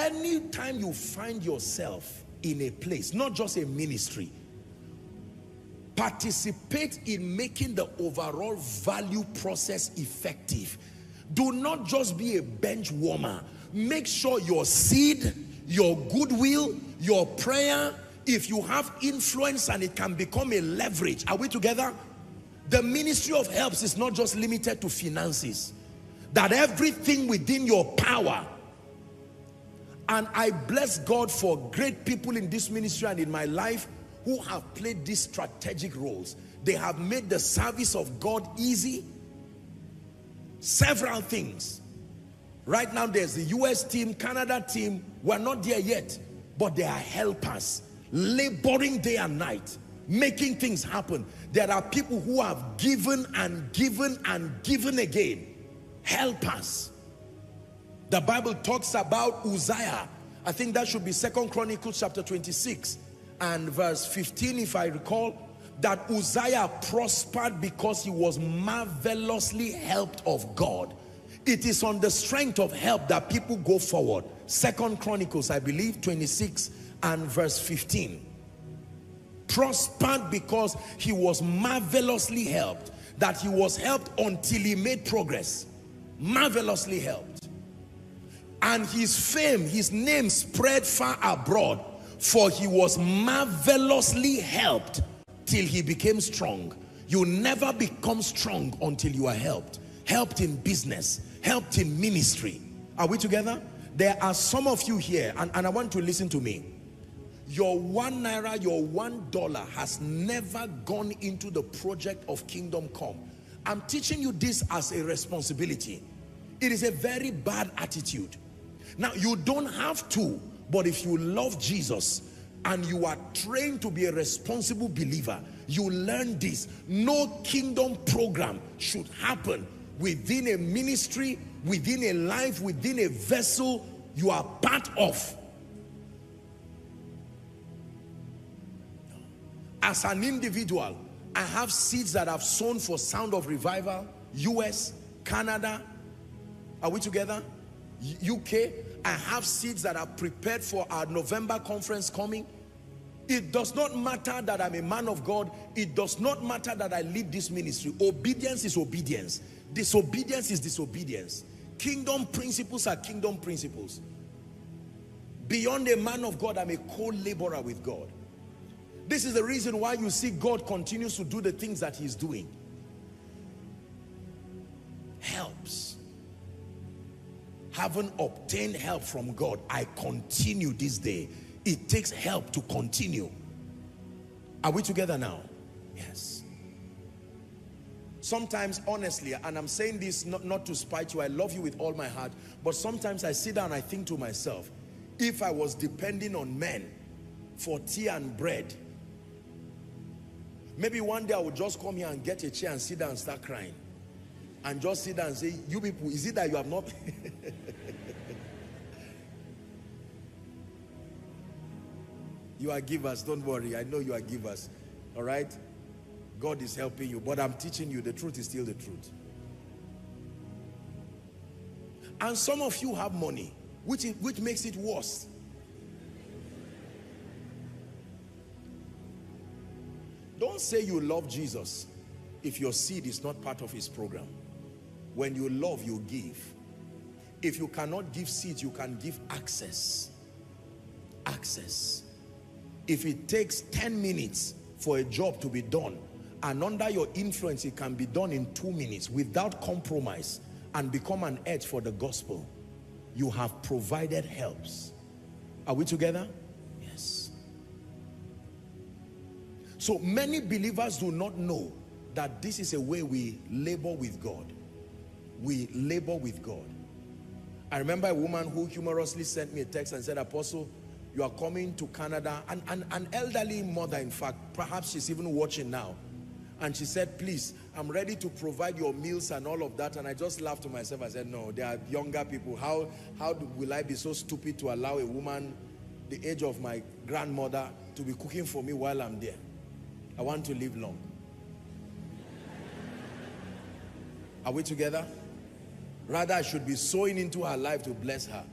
anytime you find yourself in a place, not just a ministry, participate in making the overall value process effective. Do not just be a bench warmer. Make sure your seed, your goodwill, your prayer, if you have influence and it can become a leverage. Are we together? The ministry of helps is not just limited to finances. That everything within your power. And I bless God for great people in this ministry and in my life who have played these strategic roles. They have made the service of God easy. Several things. Right now there's the US team, Canada team. We're not there yet, but they are helpers, laboring day and night, making things happen. There are people who have given and given and given again. Helpers. The Bible talks about Uzziah. I think that should be 2 Chronicles chapter 26 and verse 15, if I recall, that Uzziah prospered because he was marvelously helped of God. It is on the strength of help that people go forward. 2 Chronicles, I believe, 26 and verse 15. Prospered because he was marvelously helped. That he was helped until he made progress. Marvelously helped. And his fame, his name spread far abroad, for he was marvelously helped till he became strong. You never become strong until you are helped. Helped in business, helped in ministry. Are we together? There are some of you here, and I want to listen to me. Your 1 naira, your $1 has never gone into the project of Kingdom Come. I'm teaching you this as a responsibility. It is a very bad attitude. Now, you don't have to, but if you love Jesus and you are trained to be a responsible believer, you learn this. No kingdom program should happen within a ministry, within a life, within a vessel you are part of. As an individual, I have seeds that I've sown for Sound of Revival, US, Canada. Are we together? UK. I have seeds that are prepared for our November conference coming. It does not matter that I'm a man of God. It does not matter that I lead this ministry. Obedience is obedience. Disobedience is disobedience. Kingdom principles are kingdom principles. Beyond a man of God, I'm a co-laborer with God. This is the reason why you see God continues to do the things that he's doing. Helps. Haven't obtained help from God. I continue this day. It takes help to continue. Are we together now? Yes. Sometimes, honestly, and I'm saying this not to spite you, I love you with all my heart, but sometimes I sit down and I think to myself, if I was depending on men for tea and bread, maybe one day I would just come here and get a chair and sit down and start crying. And just sit down and say, you people, is it that you have not... You are givers, don't worry. I know you are givers. All right? God is helping you, but I'm teaching you the truth is still the truth. And some of you have money, which makes it worse. Don't say you love Jesus if your seed is not part of his program. When you love, you give. If you cannot give seeds, you can give access. Access. If it takes 10 minutes for a job to be done, and under your influence it can be done in 2 minutes without compromise and become an edge for the gospel, you have provided helps. Are we together? Yes. So many believers do not know that this is a way we labor with God. We labor with God. I remember a woman who humorously sent me a text and said, Apostle, you are coming to Canada, an elderly mother, in fact, perhaps she's even watching now. And she said, please, I'm ready to provide your meals and all of that. And I just laughed to myself. I said, no, they are younger people. How will I be so stupid to allow a woman the age of my grandmother to be cooking for me while I'm there? I want to live long. Are we together? Rather, I should be sowing into her life to bless her.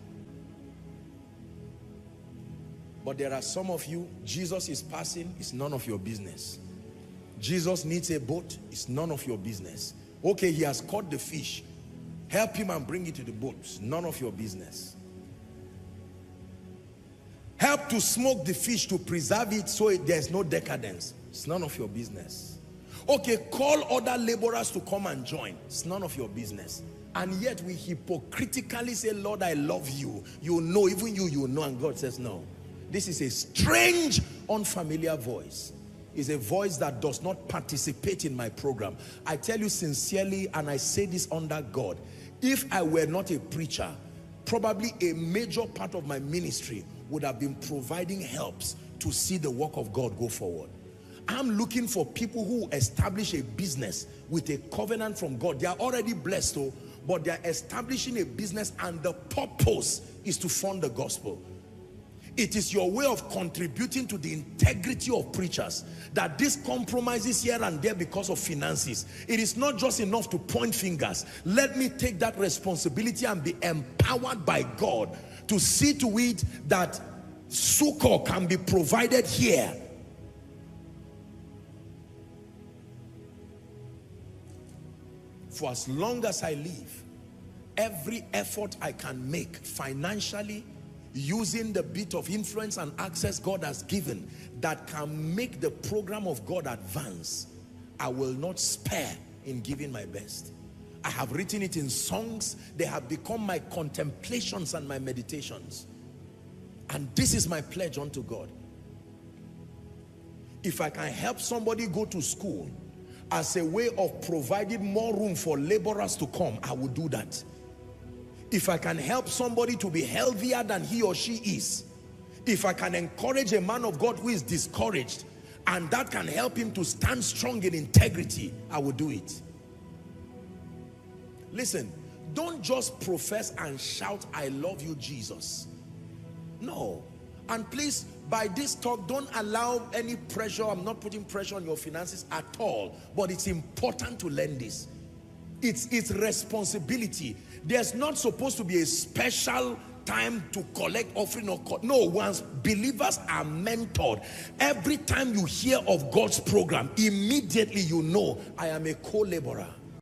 But there are some of you, Jesus is passing, it's none of your business. Jesus needs a boat, it's none of your business. Okay, he has caught the fish. Help him and bring it to the boat. It's none of your business. Help to smoke the fish to preserve it so there's no decadence. It's none of your business. Okay, call other laborers to come and join. It's none of your business. And yet we hypocritically say, Lord, I love you. You know, even you know. And God says, no. This is a strange, unfamiliar voice. It's a voice that does not participate in my program. I tell you sincerely, and I say this under God, if I were not a preacher, probably a major part of my ministry would have been providing helps to see the work of God go forward. I'm looking for people who establish a business with a covenant from God. They are already blessed, though, but they are establishing a business and the purpose is to fund the gospel. It is your way of contributing to the integrity of preachers that this compromises here and there because of finances. It is not just enough to point fingers. Let me take that responsibility and be empowered by God to see to it that succor can be provided here. For as long as I live, every effort I can make financially, using the bit of influence and access God has given that can make the program of God advance, I will not spare in giving my best. I have written it in songs. They have become my contemplations and my meditations. And this is my pledge unto God. If I can help somebody go to school as a way of providing more room for laborers to come, I will do that. If I can help somebody to be healthier than he or she is, if I can encourage a man of God who is discouraged and that can help him to stand strong in integrity, I will do it. Listen, don't just profess and shout, I love you, Jesus. No. And please, by this talk, don't allow any pressure. I'm not putting pressure on your finances at all, but it's important to learn this. It's responsibility. There's not supposed to be a special time to collect offering or no. Once believers are mentored, every time you hear of God's program, immediately you know I am a co-laborer.